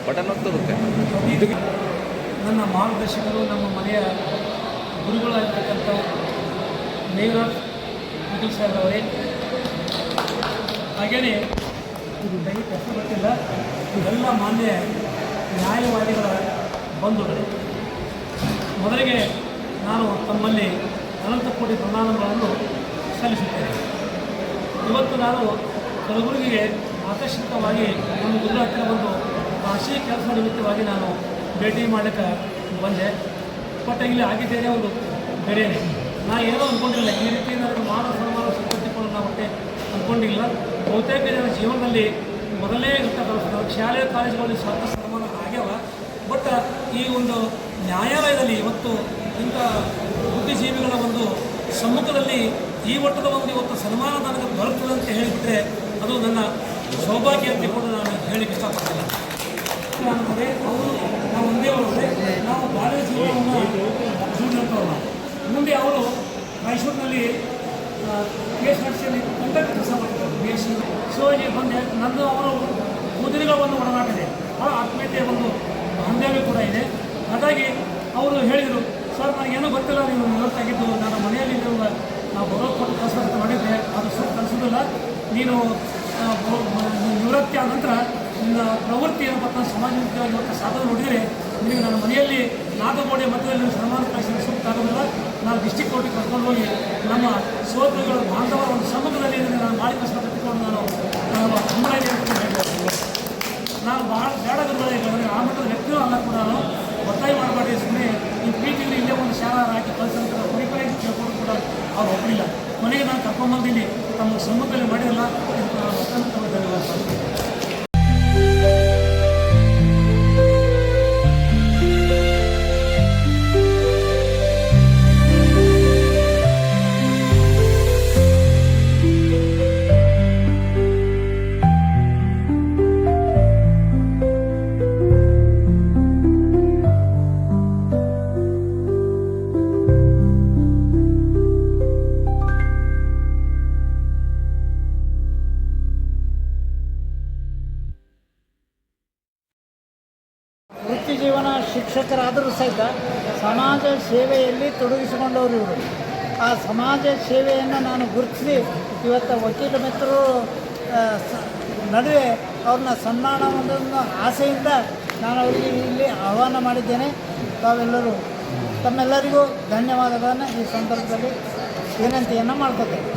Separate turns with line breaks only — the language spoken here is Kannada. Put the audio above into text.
ಬಟನ್ ಒತ್ತೋದಕ್ಕೆ
ನನ್ನ ಮಾರ್ಗದರ್ಶಕರು ನಮ್ಮ ಮನೆಯ ಗುರುಗಳಾಗಿರ್ತಕ್ಕಂಥ ಮೇಯರ್ ನಿಖಿಲ್ ಸರ್ ಅವರೇ, ಹಾಗೆಯೇ ಇದು ದಯವಿಟ್ಟು ಹೆಸರು ಗೊತ್ತಿಲ್ಲ, ಇವೆಲ್ಲ ಮಾನ್ಯ ನ್ಯಾಯವಾದಿಗಳ ಬಂಧುಗಳು, ಮೊದಲಿಗೆ ನಾನು ತಮ್ಮಲ್ಲಿ ಅನಂತ ಕೋಟಿ ಪ್ರಣಾಮಗಳನ್ನು ಸಲ್ಲಿಸುತ್ತೇನೆ. ಇವತ್ತು ನಾನು ಕಲಬುರಗಿಗೆ ಆಕಸ್ಮಿಕವಾಗಿ ನಮ್ಮ ಗುರು ಹತ್ತಿರ ಒಂದು ರಾಷ್ಟ್ರೀಯ ಕೆಲಸ ನಿಮಿತ್ತವಾಗಿ ನಾನು ಭೇಟಿ ಮಾಡಲಿಕ್ಕೆ ಬಂದೆ. ಬಟ್ ಇಲ್ಲಿ ಆಗಿದ್ದೇನೆ ಒಂದು ಬೇರೆಯೇ. ನಾನು ಏನೋ ಅಂದ್ಕೊಂಡಿಲ್ಲ, ಈ ರೀತಿ ನನಗೆ ಮಾನವ ಸನ್ಮಾನ ಸಿದ್ಧತೆಗಳು ನಾವು ಹೊಟ್ಟೆ ಅಂದ್ಕೊಂಡಿಲ್ಲ. ಬಹುತೇಕ ಜನ ಜೀವನದಲ್ಲಿ ಮೊದಲೇ ಇರ್ತಕ್ಕಂಥ ಶಾಲೆ ಕಾಲೇಜುಗಳಲ್ಲಿ ಸ್ವಾತಂತ್ರ್ಯ ಸನ್ಮಾನ ಆಗ್ಯಾವ. ಬಟ್ ಈ ಒಂದು ನ್ಯಾಯಾಲಯದಲ್ಲಿ ಇವತ್ತು ಇಂಥ ಬುದ್ಧಿಜೀವಿಗಳ ಒಂದು ಸಮ್ಮುಖದಲ್ಲಿ ಈ ಮಟ್ಟದ ಒಂದು ಇವತ್ತು ಸನ್ಮಾನ ನನಗೆ ಬರುತ್ತದೆ ಅಂತ ಹೇಳಿಬಿಟ್ರೆ ಅದು ನನ್ನ ಸೌಭಾಗ್ಯ ಅಂತ ಕೂಡ ನಾನು ಹೇಳಲಿಕ್ಕೆ ಇಷ್ಟಪಡ್ತಿಲ್ಲ. ಅಂದರೆ ಅವರು ನಾವು ಒಂದೇ ಅವರೇ, ನಾವು ಬಾಲ್ಯ ಜೀವನವನ್ನು ಜೂಡಿರ್ತವ್ರು. ಮುಂದೆ ಅವರು ಮೈಸೂರಿನಲ್ಲಿ ಕೇಸ್ ನಡೆಸಿ ಕಂಡಕ್ಟ್ ಕೆಲಸ ಮಾಡ್ತಾರೆ BSc. ಸೊ ಈಗ ಬಂದೆ, ನಂದು ಅವರು ಮುದುರಿಗಳ ಒಂದು ಒಡನಾಟ ಇದೆ, ಭಾಳ ಆತ್ಮೀಯತೆಯ ಒಂದು ಬಾಂಧವ್ಯ ಕೂಡ ಇದೆ. ಹಾಗಾಗಿ ಅವರು ಹೇಳಿದರು, ಸರ್ ನನಗೇನೋ ಗೊತ್ತಿಲ್ಲ, ನೀವು ನಿವೃತ್ತಾಗಿದ್ದು ನಾನು ಮನೆಯಲ್ಲಿ ನಾವು ಬರೋದು ಕೊಟ್ಟು ಕಳಿಸೋದು ಮಾಡಿದ್ದೆ, ಅದು ಸ್ವಲ್ಪ ಕಲಿಸೋದಿಲ್ಲ. ನೀನು ನಿವೃತ್ತಿ ಆದ ನಂತರ ನಿನ್ನ ಪ್ರವೃತ್ತಿ ಏನಪ್ಪ ಸಮಾಜ ಮುಖ್ಯವಾಗಿ ಇವತ್ತು ಸಾಧನೆ ನೋಡಿದರೆ ನಿಮಗೆ ನನ್ನ ಮನೆಯಲ್ಲಿ ನಾಗಗೋಡೆ ಮಧ್ಯದಲ್ಲಿ ಸನ್ಮಾನ ಕಳಿಸಿದ ಸೂಕ್ತ ಆಗೋದಿಲ್ಲ. ನಾನು ಡಿಸ್ಟಿಕ್ ಕೋರ್ಟಿಗೆ ಕರ್ಕೊಂಡು ಹೋಗಿ ನಮ್ಮ ಸೋದರಿಗಳ ಬಾಂಧವರ ಒಂದು ಸಮ್ಮುಖದಲ್ಲಿ ನಾನು ಮಾಡಿ ಕಳಿಸ್ಕೊಂಡು ನಾನು ಹಂಬಾಗಿ ಅಂತ ಹೇಳಿದೆ. ನಾನು ಭಾಳ ಬೇಡ ಗುರುಗಳೇ, ಆ ಮಟ್ಟದ ವ್ಯಕ್ತಿಯೂ ಅಲ್ಲ ಕೂಡ ನಾನು ಒತ್ತಾಯ ಮಾಡಬೇಡಿ, ಸುಮ್ಮನೆ ಈ ಪ್ರೀತಿಗೆ ಇಲ್ಲೇ ಒಂದು ಶಾಲಾ ಹಾಕಿ ಕಳಿಸಂತ ಕೊನೆ ಕೇಳ್ಕೊಂಡು ಕೂಡ ಅವ್ರು ಒಪ್ಪಲಿಲ್ಲ. ಕೊನೆಗೆ ನಾನು ಕರ್ಕೊಂಡ್ಬಂದಿನಿ, ತಮ್ಮ ಸಮ್ಮುಖದಲ್ಲಿ ಮಾಡಿರಲ್ಲ
ವೃತ್ತಿ ಜೀವನ ಶಿಕ್ಷಕರಾದರೂ ಸಹಿತ ಸಮಾಜ ಸೇವೆಯಲ್ಲಿ ತೊಡಗಿಸಿಕೊಂಡವರು ಇವರು. ಆ ಸಮಾಜ ಸೇವೆಯನ್ನು ನಾನು ಗುರುತಿಸಿ ಇವತ್ತು ವಕೀಲ ಮಿತ್ರರು ನಡುವೆ ಅವ್ರನ್ನ ಸನ್ಮಾನವನ್ನು ಆಸೆಯಿಂದ ನಾನು ಅವರಿಗೆ ಇಲ್ಲಿ ಆಹ್ವಾನ ಮಾಡಿದ್ದೇನೆ. ತಾವೆಲ್ಲರೂ ತಮ್ಮೆಲ್ಲರಿಗೂ ಧನ್ಯವಾದಗಳನ್ನು ಈ ಸಂದರ್ಭದಲ್ಲಿ ವಿನಂತಿಯನ್ನು ಮಾಡ್ಕೊತೇನೆ.